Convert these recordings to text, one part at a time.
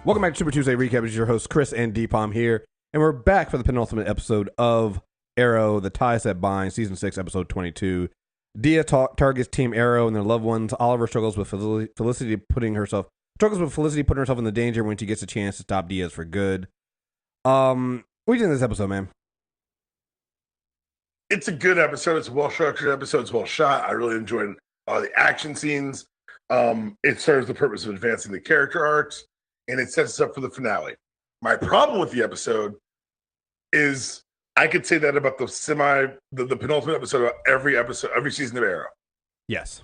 Welcome back to Super Tuesday Recap. It's your host, Chris and Deepom here. And we're back for the penultimate episode of Arrow, The Ties That Bind, Season 6, Episode 22. Diaz targets Team Arrow and their loved ones. Oliver struggles with Felicity putting herself in the danger when she gets a chance to stop Diaz for good. What do you think of this episode, man? It's a good episode. It's a well-structured episode. It's well shot. I really enjoyed the action scenes. It serves the purpose of advancing the character arcs, and it sets us up for the finale. My problem with the episode is I could say that about the penultimate episode of every season of Arrow. Yes.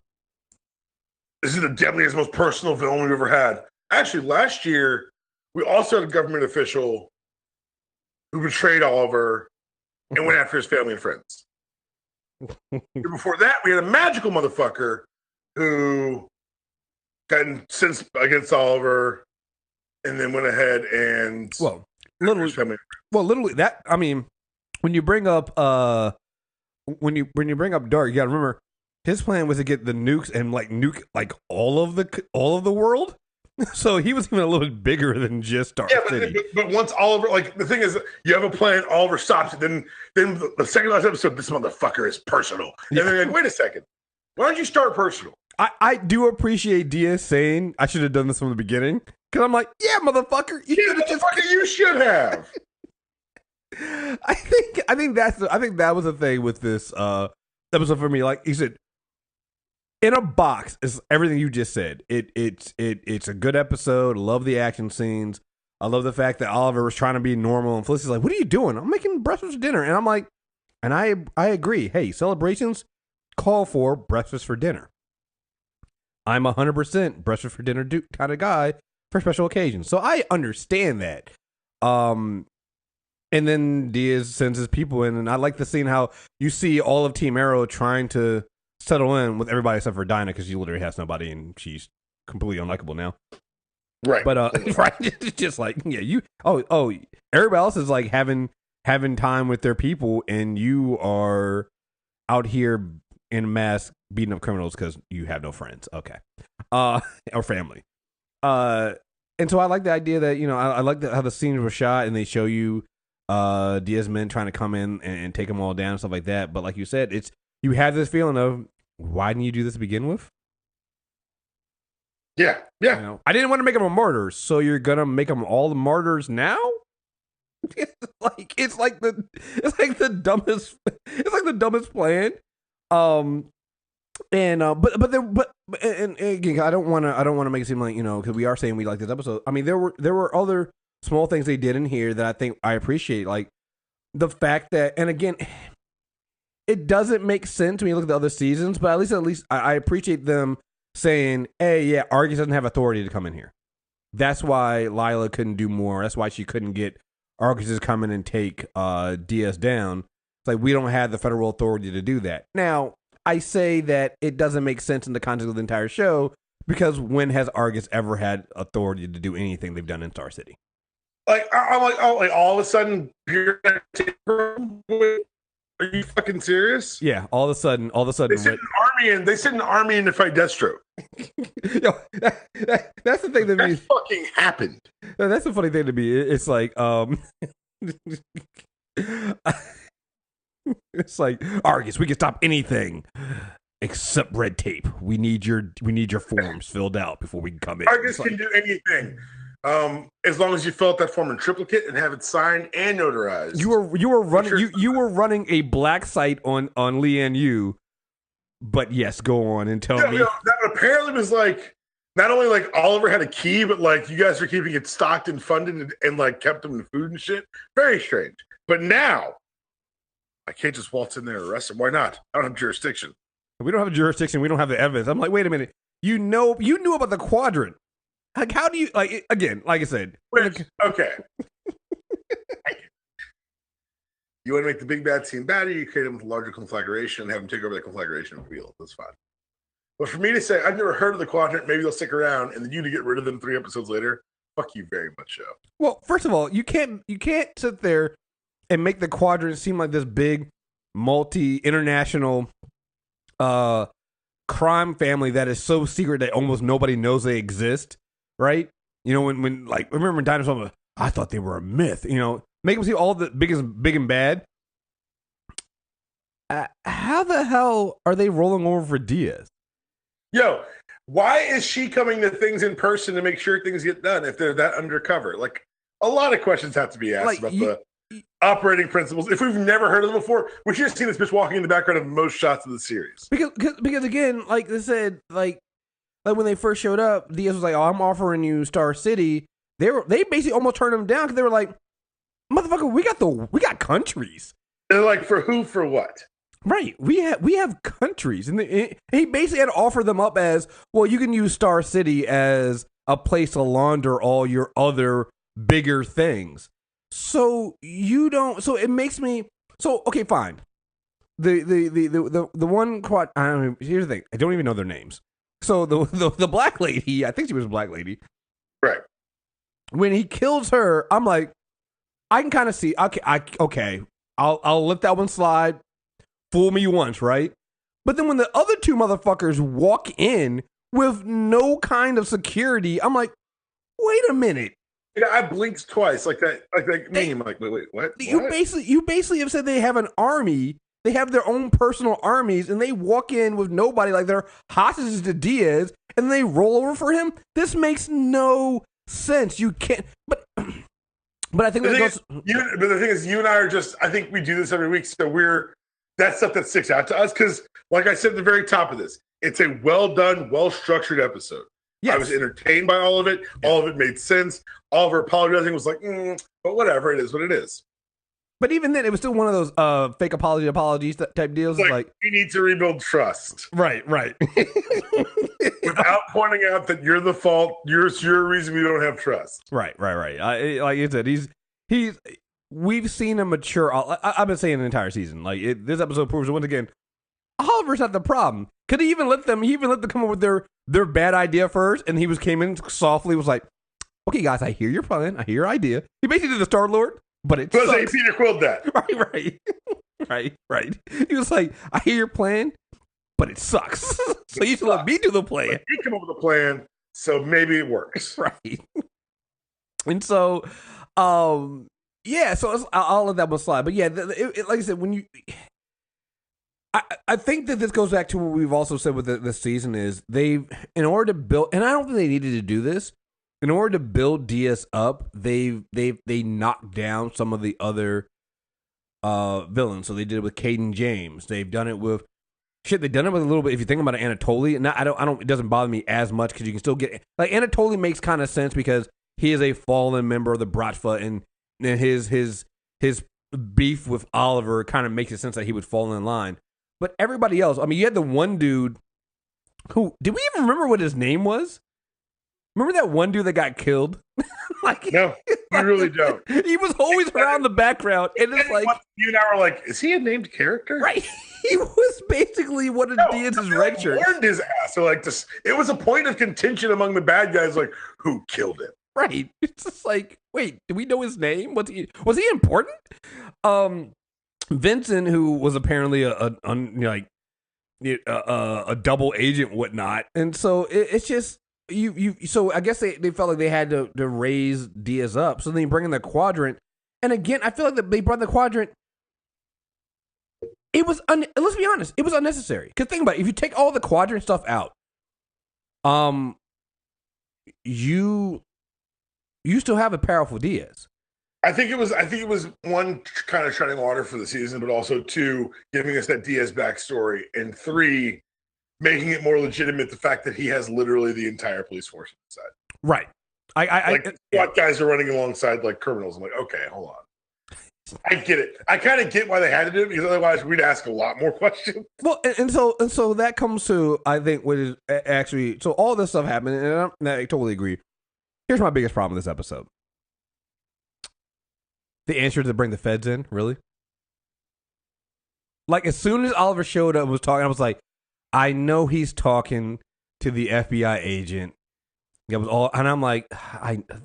This is the deadliest, most personal villain we've ever had. Actually, last year, we also had a government official who betrayed Oliver and went after his family and friends. Before that, we had a magical motherfucker who got incensed against Oliver and then went ahead and literally that. I mean, when you bring up Dark, you got to remember his plan was to get the nukes and nuke all of the world. So he was even a little bit bigger than just Dark City. But once Oliver, the thing is, you have a plan, Oliver stops it. Then the second last episode, this motherfucker is personal. And then wait a second, why don't you start personal? I do appreciate Diaz saying I should have done this from the beginning, because I'm like, yeah, motherfucker, you should have. I think that was the thing with this episode for me. Like he said, in a box is everything you just said. It's a good episode. I love the action scenes. I love the fact that Oliver was trying to be normal and Felicity's like, "What are you doing?" "I'm making breakfast for dinner." And I'm like, and I agree. Hey, celebrations call for breakfast for dinner. I'm 100% breakfast for dinner kind of guy for special occasions. So I understand that. And then Diaz sends his people in, and I like the scene how you see all of Team Arrow trying to settle in with everybody except for Dinah, because she literally has nobody and she's completely unlikable now. Right. But right, just like, yeah, you everybody else is like having time with their people, and you are out here in mass beating up criminals because you have no friends. Okay. Or family. And so I like the idea that, I like how the scenes were shot and they show you Diaz men trying to come in and take them all down and stuff like that. But like you said, you have this feeling of, why didn't you do this to begin with? Yeah. I didn't want to make them a martyr, so you're gonna make them all the martyrs now? It's like the dumbest plan. And again, I don't want to make it seem like, because we are saying we like this episode. I mean, there were other small things they did in here that I think I appreciate, like the fact that, and again, it doesn't make sense when you look at the other seasons, but at least I appreciate them saying, "Hey, yeah, Argus doesn't have authority to come in here. That's why Lila couldn't do more. That's why she couldn't get Argus to come in and take Diaz down. It's like, we don't have the federal authority to do that." Now, I say that it doesn't make sense in the context of the entire show, because when has Argus ever had authority to do anything they've done in Star City? I'm like, all of a sudden, you're gonna take her away? Are you fucking serious? Yeah, all of a sudden, they sent an army in to fight Deathstroke. Yo, that's the thing that fucking happened. That's the funny thing to me. It's like, it's like, Argus, we can stop anything except red tape. We need your forms filled out before we can come in. Argus can do anything. As long as you fill out that form in triplicate and have it signed and notarized. You were running a black site on Leanne Yu, but yes, go on and tell me. That apparently was not only Oliver had a key, but you guys are keeping it stocked and funded and kept them in food and shit. Very strange. But now I can't just waltz in there and arrest him. Why not? I don't have jurisdiction. We don't have a jurisdiction. We don't have the evidence. I'm like, wait a minute. You knew about the Quadrant. How do you, again, like I said. Okay. You want to make the big bad seem badder, you create them with a larger conflagration and have them take over that conflagration and reveal. That's fine. But for me to say, I've never heard of the Quadrant, maybe they'll stick around, and then you to get rid of them 3 episodes later, fuck you very much, show. Well, first of all, you can't sit there and make the Quadrant seem like this big, multi-international crime family that is so secret that almost nobody knows they exist, right? You know, when like remember when dinosaurs were, I thought they were a myth. You know, make them see all the big and bad. How the hell are they rolling over for Diaz? Yo, why is she coming to things in person to make sure things get done if they're that undercover? Like, a lot of questions have to be asked about the operating principles. If we've never heard of them before, we should have seen this bitch walking in the background of most shots of the series. Because again, like they said, like when they first showed up, Diaz was like, "Oh, I'm offering you Star City." They basically almost turned him down because they were like, "Motherfucker, we got countries." They're like, for who, for what? Right, we have countries, and he basically had to offer them up as, well, you can use Star City as a place to launder all your other bigger things. So you don't. So it makes me. So okay, fine. The one quad. I don't know, here's the thing. I don't even know their names. So the black lady. I think she was a black lady. Right. When he kills her, I'm like, I can kind of see. Okay. I'll let that one slide. Fool me once, right? But then when the other two motherfuckers walk in with no kind of security, I'm like, wait a minute. Yeah, I blinked twice, like that meme. Like, wait, what? You basically have said they have an army. They have their own personal armies, and they walk in with nobody, like they're hostages to Diaz, and they roll over for him. This makes no sense. You can't. But I think but the thing is, you and I are just. I think we do this every week, so that's stuff that sticks out to us because, like I said at the very top of this, it's a well done, well structured episode. Yes. I was entertained by all of it. Yeah. All of it made sense. All of her apologizing was like, but whatever, it is what it is. But even then, it was still one of those fake apologies type deals. Like, we need to rebuild trust. Right. Without pointing out that you're the fault. You're the reason we don't have trust. Right. Like you said, he's. We've seen him mature. I've been saying the entire season. Like this episode proves once again, Oliver's not the problem. Could he even let them? He even let them come up with their bad idea first, and came in softly, was like, "Okay, guys, I hear your plan. I hear your idea." He basically did the Star-Lord, but it sucks. Say Peter quilled that. Right. He was like, "I hear your plan, but it sucks." So you should let me do the plan. But you come up with a plan, so maybe it works. Right. And so, yeah, so I'll let that one slide. But yeah, like I said, when you, I think that this goes back to what we've also said with this season is in order to build, and I don't think they needed to do this. In order to build Diaz up, they knocked down some of the other villains. So they did it with Caden James. They've done it with They've done it with a little bit. If you think about it, Anatoly, and I don't. It doesn't bother me as much because you can still get like Anatoly makes kind of sense because he is a fallen member of the Bratva and his beef with Oliver kind of makes it sense that he would fall in line. But everybody else, I mean, you had the one dude who, did we even remember what his name was? Remember that one dude that got killed? No, I really don't. He was always around the background, and it's like you and I were like, is he a named character? Right. He was basically one of Diaz's red shirts. Warned his ass. So like this, it was a point of contention among the bad guys, like who killed him. Right. It's just like, wait, do we know his name? Was he important? Vincent, who was apparently a double agent, whatnot, and so it's just So I guess they felt like they had to raise Diaz up. So then you bring in the Quadrant, and again, I feel like they brought the Quadrant. It was let's be honest, it was unnecessary. Because think about it, if you take all the Quadrant stuff out, you still have a powerful Diaz. I think it was one, kind of treading water for the season, but also two, giving us that Diaz backstory, and three, making it more legitimate the fact that he has literally the entire police force inside. Right. SWAT guys are running alongside like criminals. I'm like, okay, hold on. I get it. I kind of get why they had to do it because otherwise we'd ask a lot more questions. Well, and so that comes to, I think, what is actually, so all this stuff happened, and I totally agree. Here's my biggest problem with this episode. The answer to bring the feds in, really? Like, as soon as Oliver showed up and was talking, I was like, I know he's talking to the FBI agent. It was all, and I'm like,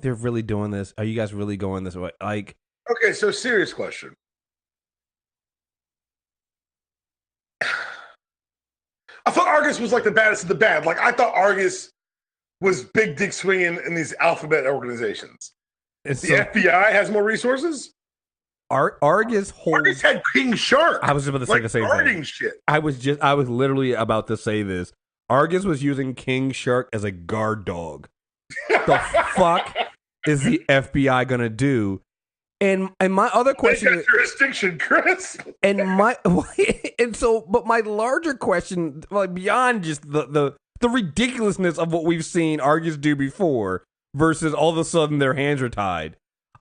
they're really doing this. Are you guys really going this way? Like, okay, so serious question. I thought Argus was like the baddest of the bad. Like, I thought Argus was big dick swinging in these alphabet organizations. And the FBI has more resources. Argus had King Shark. I was just about to say the same thing. Shit. I was literally about to say this. Argus was using King Shark as a guard dog. The fuck is the FBI gonna do? And my other question is jurisdiction, Chris. But my larger question, like beyond just the ridiculousness of what we've seen Argus do before versus all of a sudden their hands are tied.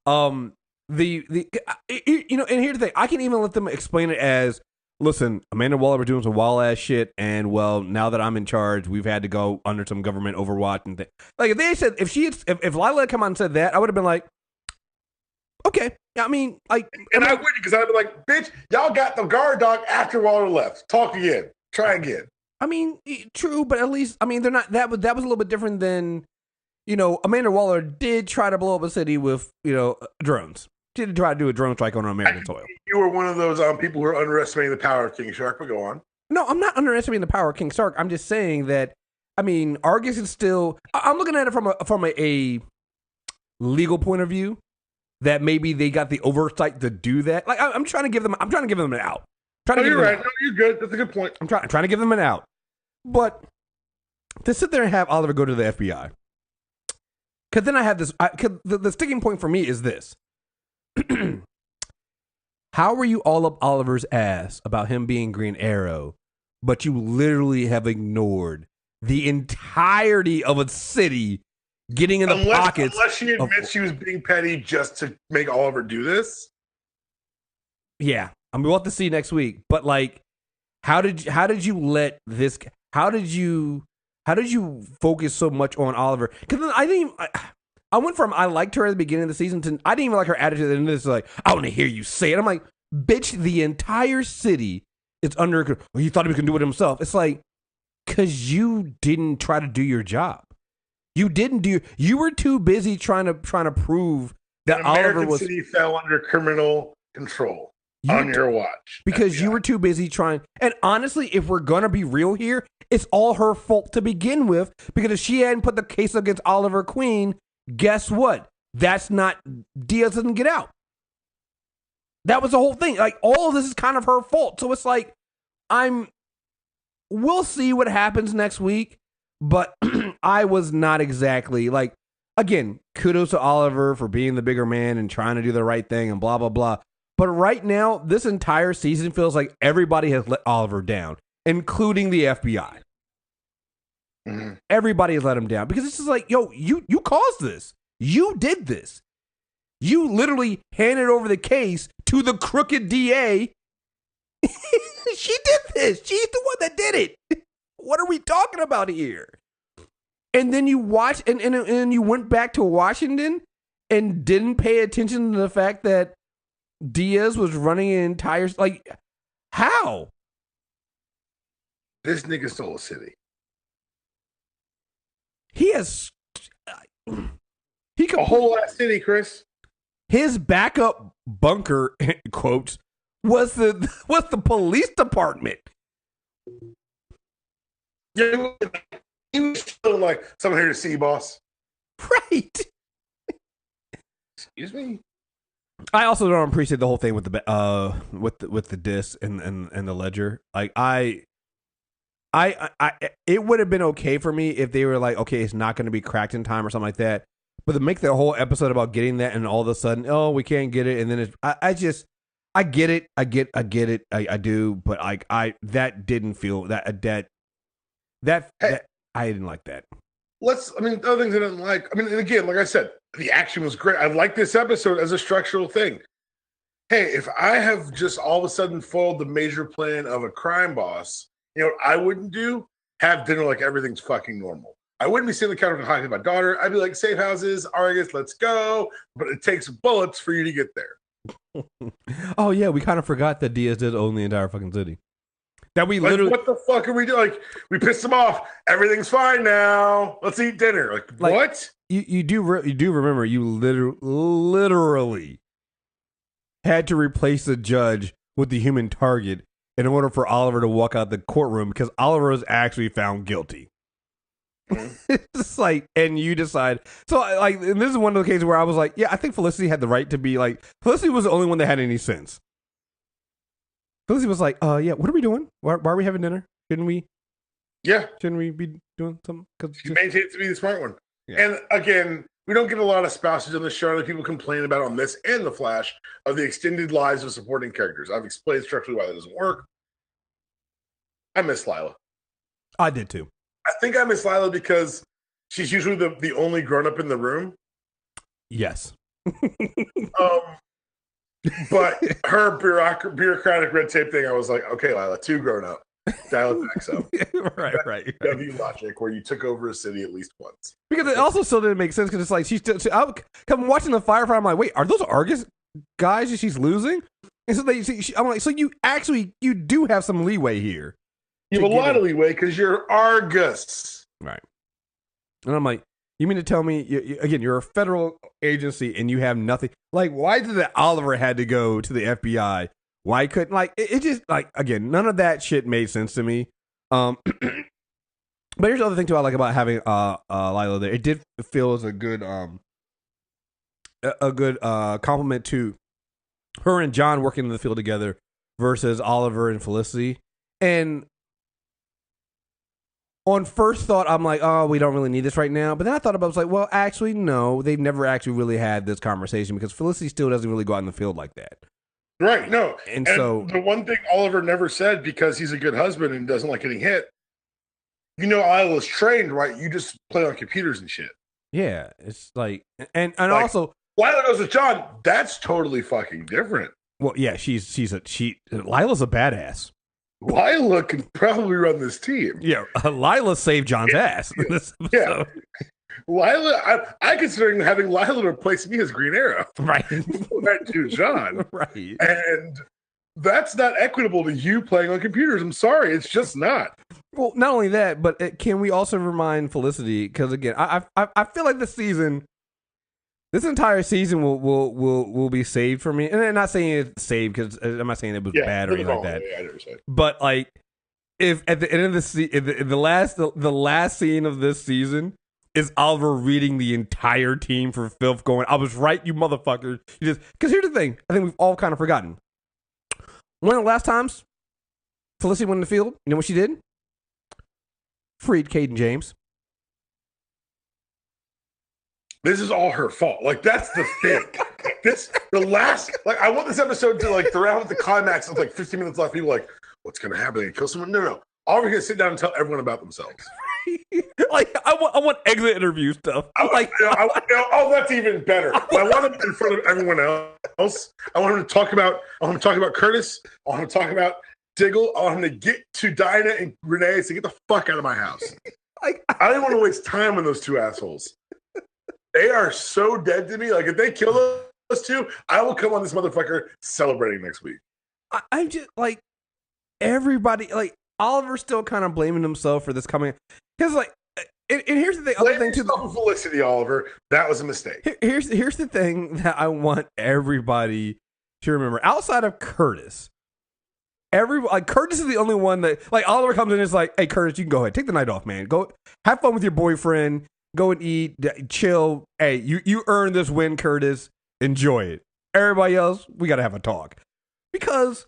And here's the thing, I can even let them explain it as, listen, Amanda Waller was doing some wild ass shit, and well, now that I'm in charge, we've had to go under some government overwatch and things. Like if they said, if Lila had come out and said that, I would have been like, okay. I mean, like, and I wouldn't, because I'd be like, bitch, y'all got the guard dog after Waller left. Talk again. Try again. I mean, true, but at least, I mean, they're not, that was a little bit different than, Amanda Waller did try to blow up a city with, drones. She did try to do a drone strike on American soil. You were one of those people who are underestimating the power of King Shark, but go on. No, I'm not underestimating the power of King Shark. I'm just saying that, I mean, Argus is still, I'm looking at it from a legal point of view, that maybe they got the oversight to do that. Like, I'm trying to give them an out. You're right. No, you're good. That's a good point. I'm trying to give them an out. But to sit there and have Oliver go to the FBI, because then I have this, the sticking point for me is this. How are you all up Oliver's ass about him being Green Arrow, but you literally have ignored the entirety of a city getting in the pockets? Unless she admits she was being petty just to make Oliver do this. Yeah, I mean, we'll have to see next week. But like, how did you let this? How did you focus so much on Oliver? Because I went from I liked her at the beginning of the season to I didn't even like her attitude. And this is like, I want to hear you say it. I'm like, bitch, the entire city is under. Well, he thought he could do it himself. It's like, because you didn't try to do your job. You didn't do. You were too busy trying to prove that Oliver was. City fell under criminal control on your watch because you were too busy trying. And honestly, if we're gonna be real here, it's all her fault to begin with. Because if she hadn't put the case against Oliver Queen, guess what? That's not Diaz doesn't get out. That was the whole thing. Like, all of this is kind of her fault. So it's like, we'll see what happens next week. But I was not exactly like, again, kudos to Oliver for being the bigger man and trying to do the right thing and blah, blah, blah. But right now, this entire season feels like everybody has let Oliver down, including the FBI. Mm-hmm. Everybody has let him down because it's just like, yo, you caused this. You did this. You literally handed over the case to the crooked DA. She did this. She's the one that did it. What are we talking about here? And then you watch and you went back to Washington and didn't pay attention to the fact that Diaz was running an entire, like, how? This nigga stole a city. He has a whole ass city, Chris. His backup bunker, quotes, was the police department. Yeah, he was feeling like someone here to see, boss. Right. Excuse me. I also don't appreciate the whole thing with the disc and the ledger. Like I it would have been okay for me if they were like, okay, it's not going to be cracked in time or something like that. But to make the whole episode about getting that and all of a sudden, oh, we can't get it, and then I get it, I do, but that didn't feel that I didn't like that. The other things I didn't like. I mean, and again, like I said, the action was great. I like this episode as a structural thing. Hey, if I have just all of a sudden foiled the major plan of a crime boss, you know what I wouldn't do? Have dinner like everything's fucking normal. I wouldn't be sitting on the counter talking to my daughter. I'd be like, safe houses, Argus, let's go. But it takes bullets for you to get there. Oh, yeah, we kind of forgot that Diaz did own the entire fucking city. That we literally, what the fuck are we doing? Like, we pissed him off. Everything's fine now. Let's eat dinner. Like what? You do remember you literally had to replace the judge with the human target in order for Oliver to walk out the courtroom because Oliver was actually found guilty. It's just like, and you decide. So, like, and this is one of the cases where I was like, yeah, I think Felicity had the right to be like, Felicity was the only one that had any sense. Felicity was like, yeah, what are we doing? Why are we having dinner? Shouldn't we? Yeah. Shouldn't we be doing something? She maintains to be the smart one. Yeah. And again, we don't get a lot of spouses on the show that people complain about on this and The Flash of the extended lives of supporting characters. I've explained structurally why that doesn't work. I miss Lila. I did too. I think I miss Lila because she's usually the only grown-up in the room. Yes. But her bureaucratic red tape thing, I was like, okay, Lila, 2 grown-up. Dial it back some. right. W logic, where you took over a city at least once. Because it also still didn't make sense because it's like I come watching the firefight. I'm like, wait, are those Argus guys that she's losing? And so I'm like, so you do have some leeway here. You have a lot of leeway because you're Argus, right? And I'm like, you mean to tell me again you're a federal agency and you have nothing? Like, why did Oliver had to go to the FBI? Why couldn't, like, it just, like, again, none of that shit made sense to me. But here's the other thing too I like about having Lila there. It did feel as a good compliment to her and John working in the field together versus Oliver and Felicity. And on first thought, I'm like, oh, we don't really need this right now. But then I thought about it, I was like, well, actually, no, they've never actually really had this conversation because Felicity still doesn't really go out in the field like that. Right, no. And so the one thing Oliver never said, because he's a good husband and doesn't like getting hit, Lila's trained, right? You just play on computers and shit. Yeah, it's like, and like, also Lila goes with John. That's totally fucking different. Well, yeah, Lila's a badass. Lila can probably run this team. Yeah, Lila saved John's ass. Yeah. Lila, I considering having Lila replace me as Green Arrow. Right. That to John. Right. And that's not equitable to you playing on computers. I'm sorry. It's just not. Well, not only that, but can we also remind Felicity, because again, I feel like this entire season will be saved for me. And I'm not saying it's saved because I'm not saying it was bad or anything like that. Yeah, but like, if at the end of the last scene of this season is Oliver reading the entire team for filth, going, "I was right, you motherfucker." Because here's the thing, I think we've all kind of forgotten. One of the last times Felicity went in the field, you know what she did? Freed Caden James. This is all her fault. Like, that's the thing. I want this episode to, like, throw out the climax of, like, 15 minutes left. People are like, what's going to happen? They kill someone? No. Oliver's going to sit down and tell everyone about themselves. Like, I want exit interview stuff. That's even better. I want him in front of everyone else. I want him to talk about Curtis. I want him to talk about Diggle. I want him to get to Dinah and Renee and say, get the fuck out of my house. I don't want to waste time on those two assholes. They are so dead to me. Like, if they kill those two, I will come on this motherfucker celebrating next week. I'm just, like, everybody, like, Oliver's still kind of blaming himself for this coming. Because, like, and here's the thing. Other thing too. Felicity, Oliver, that was a mistake. Here's the thing that I want everybody to remember. Outside of Curtis, Curtis is the only one that, like, Oliver comes in and is like, "Hey, Curtis, you can go ahead, take the night off, man. Go have fun with your boyfriend. Go and eat, chill. Hey, you earned this win, Curtis. Enjoy it. Everybody else, we got to have a talk." Because,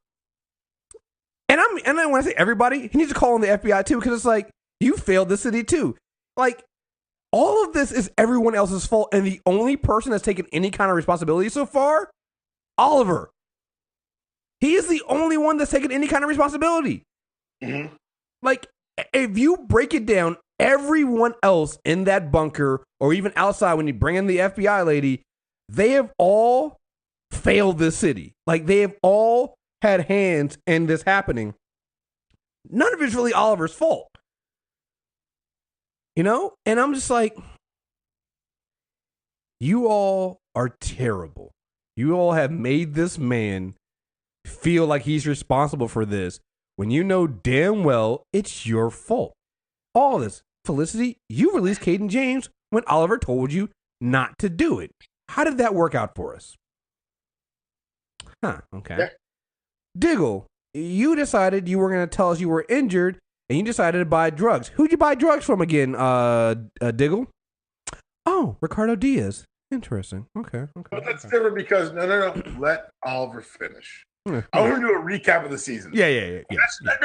and I want to say everybody, he needs to call on the FBI too, because it's like, you failed the city too. Like, all of this is everyone else's fault, and the only person that's taken any kind of responsibility so far, Oliver. He is the only one that's taken any kind of responsibility. Mm-hmm. Like, if you break it down, everyone else in that bunker, or even outside when you bring in the FBI lady, they have all failed this city. Like, they have all had hands in this happening. None of it's really Oliver's fault. You know? And I'm just like, you all are terrible. You all have made this man feel like he's responsible for this when you know damn well it's your fault. All this. Felicity, you released Caden James when Oliver told you not to do it. How did that work out for us? Huh, okay. Yeah. Diggle, you decided you were going to tell us you were injured and you decided to buy drugs. Who'd you buy drugs from again, Diggle? Oh, Ricardo Diaz. Interesting. Okay. But that's different because no. Let Oliver finish. I want to do a recap of the season. Yeah. Maybe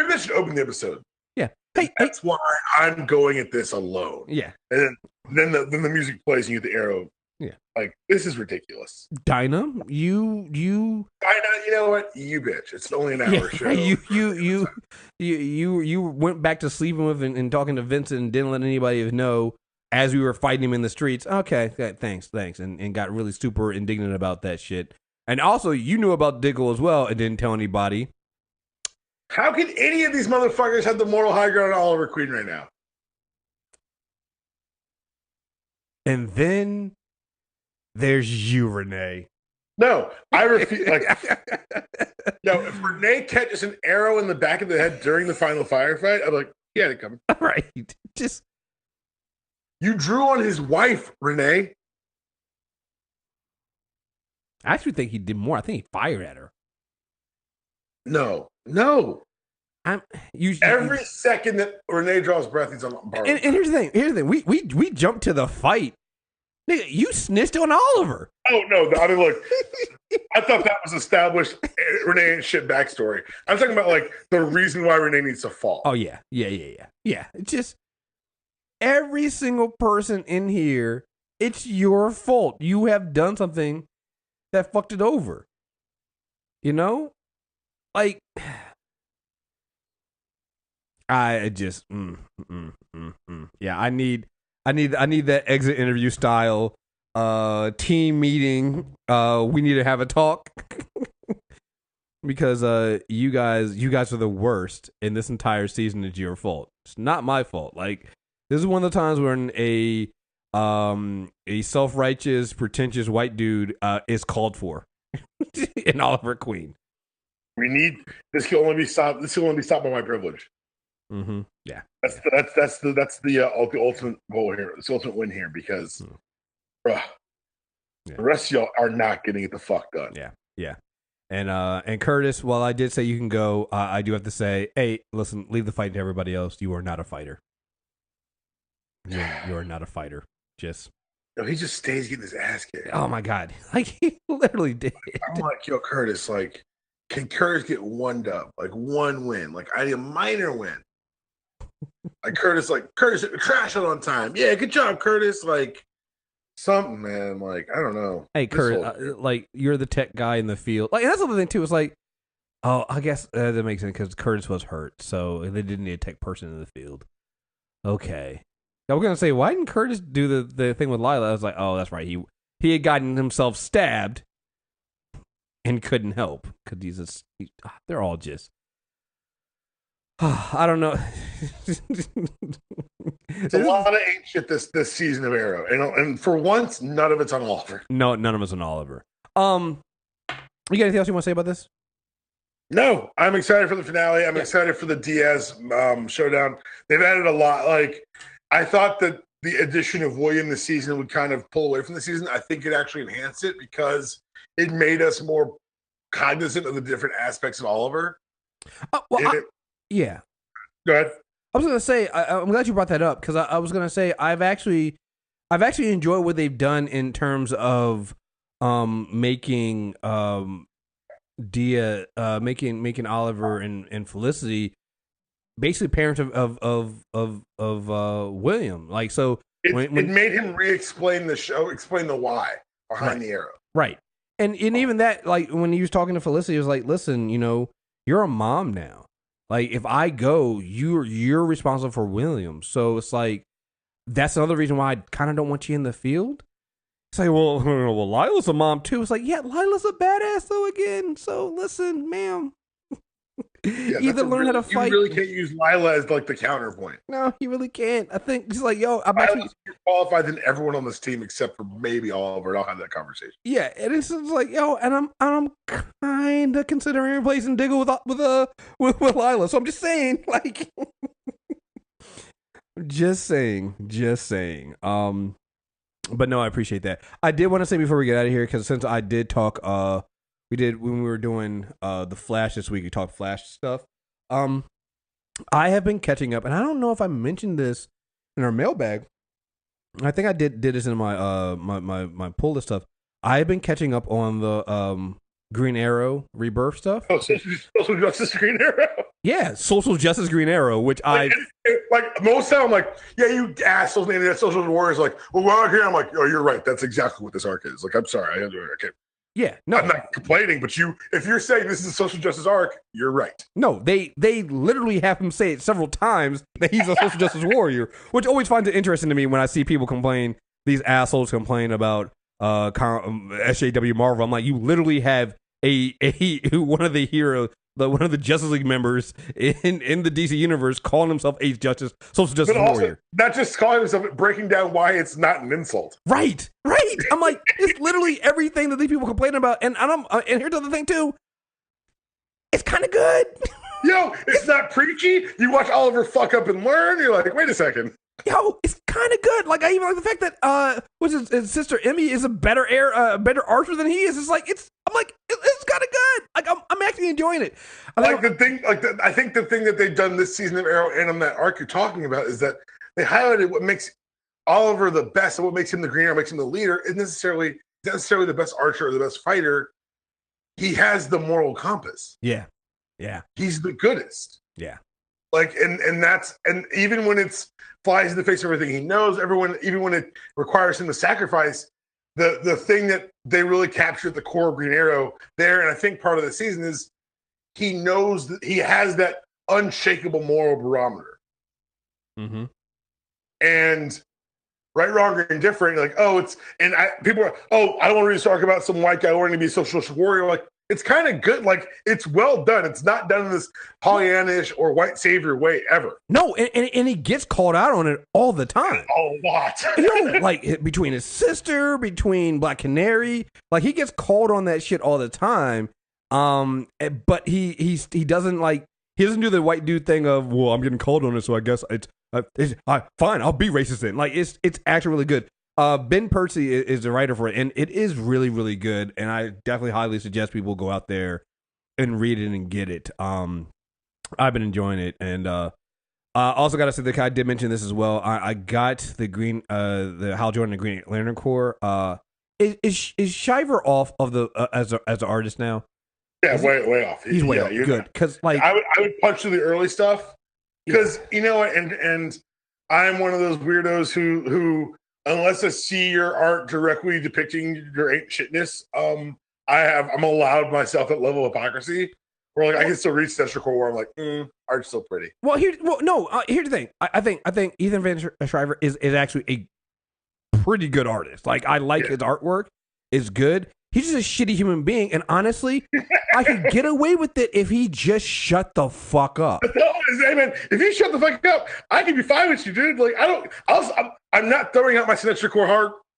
that should open the episode. Yeah. That's why I'm going at this alone. Yeah. And then the music plays and you get the arrow. Yeah. Like, this is ridiculous. Dinah, you know what? You bitch. It's only an hour show. You went back to sleeping with and talking to Vincent and didn't let anybody know as we were fighting him in the streets. Okay, thanks. And got really super indignant about that shit. And also, you knew about Diggle as well and didn't tell anybody. How can any of these motherfuckers have the moral high ground on Oliver Queen right now? And then there's you, Renee. No, I refuse. If Renee catches an arrow in the back of the head during the final firefight, I'm like, he had it coming. Right. You drew on his wife, Renee. I actually think he did more. I think he fired at her. No. Every second that Renee draws breath, he's on bar. And here's the thing. We jumped to the fight. Nigga, you snitched on Oliver. Oh no! I mean, look, I thought that was established Renee and shit backstory. I'm talking about like the reason why Renee needs to fall. Oh yeah. It's just every single person in here. It's your fault. You have done something that fucked it over. You know, like I just yeah. I need that exit interview style team meeting. We need to have a talk because you guys are the worst, and this entire season is your fault. It's not my fault. Like, this is one of the times when a self-righteous, pretentious white dude is called for in Oliver Queen. We need this. Can only be stopped. This can only be stopped by my privilege. Mm-hmm. Yeah, that's the ultimate goal here. It's the ultimate win here because, the rest of y'all are not getting it the fuck done. Yeah. And Curtis, while I did say you can go, I do have to say, hey, listen, leave the fight to everybody else. You are not a fighter. You are not a fighter. No, he just stays getting his ass kicked. Oh my god, like he literally did. I'm like, yo, Curtis, like, can Curtis get one dub, like one win? Like, I need a minor win. Like Curtis, trash it on time. Yeah, good job, Curtis. Like something, man. Like, I don't know. Hey, Curtis, like you're the tech guy in the field. Like, and that's the other thing too. It's like, oh, I guess that makes sense because Curtis was hurt, so they didn't need a tech person in the field. Okay, I was gonna say, why didn't Curtis do the thing with Lila? I was like, oh, that's right. He had gotten himself stabbed and couldn't help because they're all just. I don't know. It's a lot of ain't shit this season of Arrow, and for once, none of it's on Oliver. No, none of it's on Oliver. You got anything else you want to say about this? No, I'm excited for the finale. I'm excited for the Diaz showdown. They've added a lot. Like, I thought that the addition of William this season would kind of pull away from the season. I think it actually enhanced it because it made us more cognizant of the different aspects of Oliver. Yeah. Go ahead. I was going to say, I'm glad you brought that up because I was going to say I've actually enjoyed what they've done in terms of making making Oliver and Felicity basically parents of William. Like, so it made him re-explain the show, explain the why behind the arrow. Right. And even that, like, when he was talking to Felicity, he was like, listen, you're a mom now. Like, if I go, you're responsible for William. So it's like, that's another reason why I kind of don't want you in the field. It's like, well, Lila's a mom too. It's like, yeah, Lila's a badass though again. So listen, ma'am. Either learn how to fight. You really can't use Lila as like the counterpoint. No, you really can't. I think it's like, yo, I'm actually more qualified than everyone on this team except for maybe Oliver. I'll have that conversation. Yeah, and it's just like, yo, and I'm kind of considering replacing Diggle with Lila. So I'm just saying, like, just saying. But no, I appreciate that. I did want to say before we get out of here, because since I did talk, when we were doing the Flash this week, we talked Flash stuff. I have been catching up, and I don't know if I mentioned this in our mailbag. I think I did this in my my pull list stuff. I've been catching up on the Green Arrow Rebirth stuff. Oh, social justice Green Arrow. Yeah, social justice Green Arrow, which like most time I'm like, yeah, you assholes, maybe that social warriors like, well, we're out here. I'm like, oh, you're right. That's exactly what this arc is. Like, I'm sorry, okay. Yeah, no, I'm not complaining, but if you're saying this is a social justice arc, you're right. No, they literally have him say it several times that he's a social justice warrior, which always finds it interesting to me when I see people complain, these assholes complain about SJW Marvel. I'm like, you literally have a one of the heroes, one of the Justice League members in the DC universe calling himself a social justice warrior. Not just calling himself, breaking down why it's not an insult. Right. I'm like, it's literally everything that these people complain about, and here's the other thing too. It's kind of good. Yo, it's not preachy. You watch Oliver fuck up and learn. You're like, wait a second. Yo, it's kind of good. Like, I even like the fact that his sister Emmy is a better archer than he is. I'm like, it's kind of good. Like, I'm actually enjoying it. I think the thing that they've done this season of Arrow and on that arc you're talking about is that they highlighted what makes Oliver the best and what makes him the Green Arrow, makes him the leader, isn't necessarily the best archer or the best fighter. He has the moral compass. Yeah. He's the goodest. Yeah. Like, and even when it's flies in the face of everything he knows, even when it requires him to sacrifice, the thing that they really captured at the core of Green Arrow there, and I think part of the season is he knows that he has that unshakable moral barometer. Mm-hmm. And right, wrong, or indifferent, like, people are, I don't want to read a talk about some white guy wanting to be a social warrior. Like, it's kind of good. Like, it's well done. It's not done in this Pollyannish or white savior way ever. No, and he gets called out on it all the time. A lot. Like, between his sister, between Black Canary, like, he gets called on that shit all the time. But he doesn't, like, he doesn't do the white dude thing of, well, I'm getting called on it, so I guess it's fine, I'll be racist then. Like, it's actually really good. Ben Percy is the writer for it, and it is really, really good. And I definitely highly suggest people go out there and read it and get it. I've been enjoying it, and also got to say that I did mention this as well. I got the Hal Jordan, the Green Lantern Corps. Is Shiver off of the as an artist now? Yeah, way off. He's way off. Good, because like I would punch through the early stuff because you know what, and I'm one of those weirdos who unless I see your art directly depicting your ain't shitness, I'm allowed myself that level of hypocrisy where like I can still read Stetcher Core where I'm like, art's still pretty. Here's the thing. I think Ethan Van Shriver is actually a pretty good artist. Like, I like his artwork. It's good. He's just a shitty human being, and honestly, I could get away with it if he just shut the fuck up. Hey man, if you shut the fuck up, I can be fine with you, dude. Like, I'm not throwing out my Stetcher Core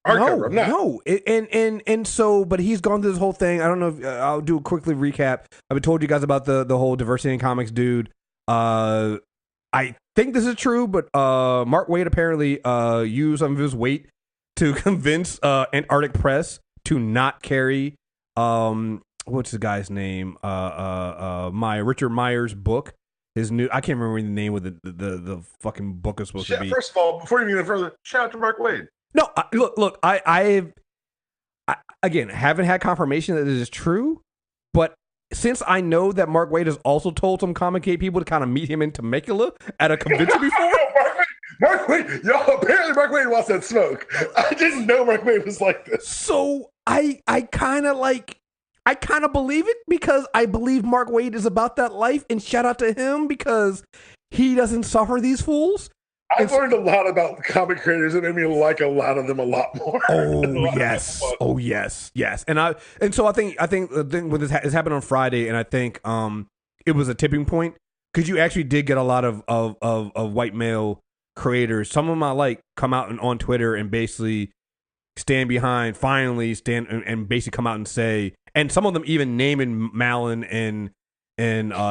hardcover. I'm not. No, and so, but he's gone through this whole thing. I don't know if I'll do a quickly recap. I've told you guys about the whole diversity in comics dude. I think this is true, but Mark Waid apparently used some of his weight to convince Antarctic Press to not carry what's the guy's name? Richard Meyer's book. His new, I can't remember the name of the fucking book is supposed to be. First of all, before you even further, shout out to Mark Waid. No, look, I again haven't had confirmation that this is true, but since I know that Mark Waid has also told some Comic Gate people to kind of meet him in Temecula at a convention before. Mark Waid, apparently Mark Waid wants that smoke. I didn't know Mark Waid was like this. So I kind of believe it because I believe Mark Waid is about that life, and shout out to him because he doesn't suffer these fools. I've learned a lot about comic creators and made me like a lot of them a lot more. Oh yes. And so I think the thing with this has happened on Friday, and I think it was a tipping point because you actually did get a lot of white male creators. Some of them I like come out on Twitter and basically stand and basically come out and say, and some of them even naming Malin and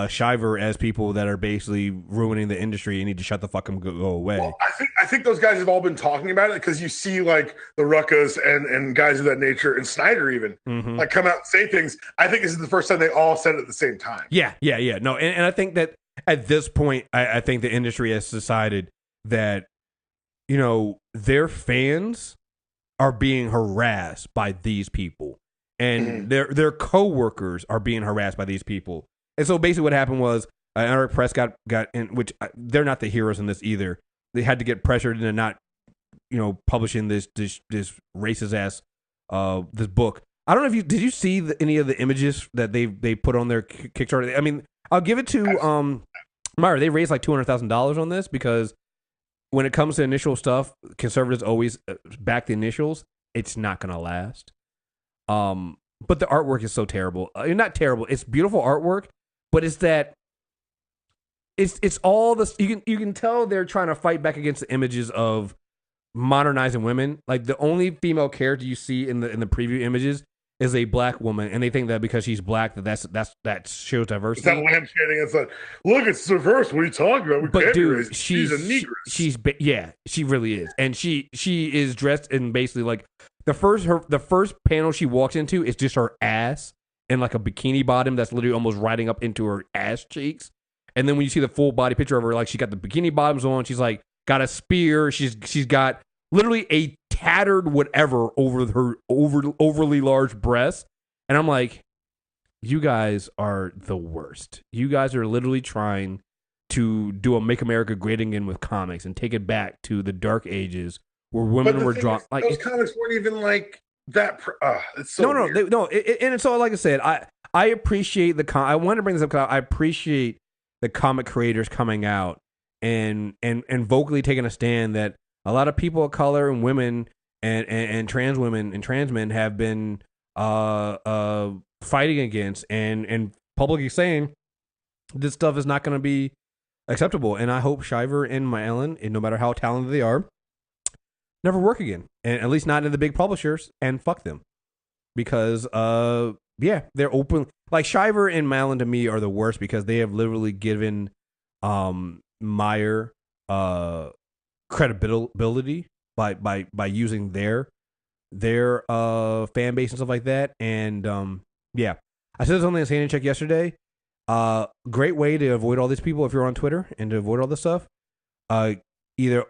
Shiver as people that are basically ruining the industry and need to shut the fuck and go away. Well, I think those guys have all been talking about it because you see like the Ruckas and guys of that nature and Snyder even like come out and say things. I think this is the first time they all said it at the same time. Yeah. No, and I think that at this point, I think the industry has decided that, you know, their fans are being harassed by these people, and their coworkers are being harassed by these people. And so basically what happened was Eric Press got in, which they're not the heroes in this either. They had to get pressured into not, you know, publishing this racist ass this book. I don't know if did you see any of the images that they put on their Kickstarter? I mean, I'll give it to Myra. They raised like $200,000 on this because when it comes to initial stuff, conservatives always back the initials. It's not gonna last. But the artwork is so terrible. Not terrible. It's beautiful artwork, but it's that. It's all this. You can tell they're trying to fight back against the images of modernizing women. Like the only female character you see in the preview images is a black woman, and they think that because she's black that shows diversity. It's not lampshading. It's like, look, it's diverse. What are you talking about? But dude, she's a negress. Yeah, she really is, and she is dressed in basically like the first panel she walks into is just her ass and like a bikini bottom that's literally almost riding up into her ass cheeks. And then when you see the full body picture of her, like she got the bikini bottoms on, she's like got a spear, she's got literally a tattered whatever over her overly large breasts. And I'm like, you guys are the worst. You guys are literally trying to do a Make America Great Again with comics and take it back to the dark ages where women were drawn. Like those comics weren't even like that. It's so and it's all like I said. I appreciate I wanted to bring this up because I appreciate the comic creators coming out and vocally taking a stand that a lot of people of color and women and trans women and trans men have been fighting against and publicly saying this stuff is not going to be acceptable. And I hope Shiver and Ellen, and no matter how talented they are, never work again, and at least not in the big publishers, and fuck them, because they're open. Like Shiver and Malin to me are the worst because they have literally given Meyer credibility by using their fan base and stuff like that. And I said something on Sandy Check yesterday. Great way to avoid all these people if you're on Twitter and to avoid all this stuff. Either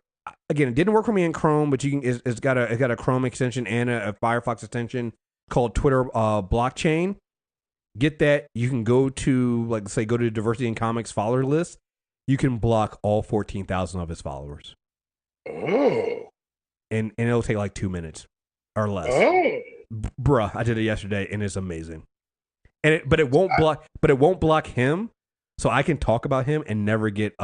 again, it didn't work for me in Chrome, but you can. It's got a Chrome extension and a Firefox extension called Twitter Blockchain. Get that. You can go to go to Diversity in Comics follower list. You can block all 14,000 of his followers. Oh. And it'll take like 2 minutes or less. Oh. Bruh, I did it yesterday and it's amazing. But it won't block him, so I can talk about him and never get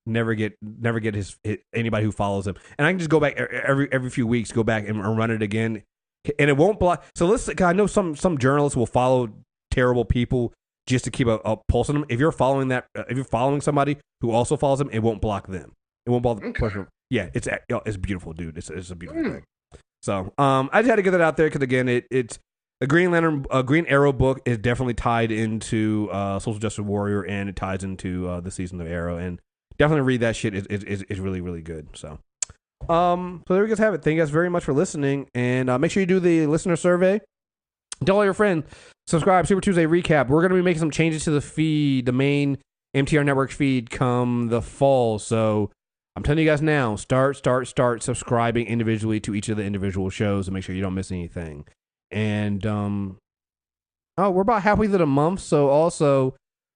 his anybody who follows him. And I can just go back every few weeks, go back and run it again. And it won't block. So listen, I know some journalists will follow terrible people just to keep a pulse on them. If you're following somebody who also follows them, it won't block them. It won't block the person. Yeah, it's beautiful, dude. It's a beautiful thing. So I just had to get that out there because again, it's a Green Arrow book is definitely tied into Social Justice Warrior, and it ties into the season of Arrow, and definitely read that shit. It's really, really good. So there we guys have it. Thank you guys very much for listening, and make sure you do the listener survey. Tell all your friends. Subscribe. Super Tuesday recap. We're gonna be making some changes to the feed, the main MTR Network feed, come the fall. So I'm telling you guys now, start subscribing individually to each of the individual shows and make sure you don't miss anything. And we're about halfway through the month, so also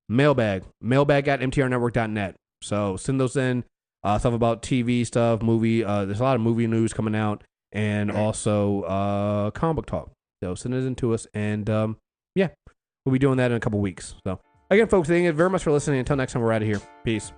mailbag at mtrnetwork.net. So send those in. Stuff about TV stuff, movie. There's a lot of movie news coming out, and also comic book talk. So send it in to us, and we'll be doing that in a couple weeks. So again, folks, thank you very much for listening. Until next time, we're out of here. Peace.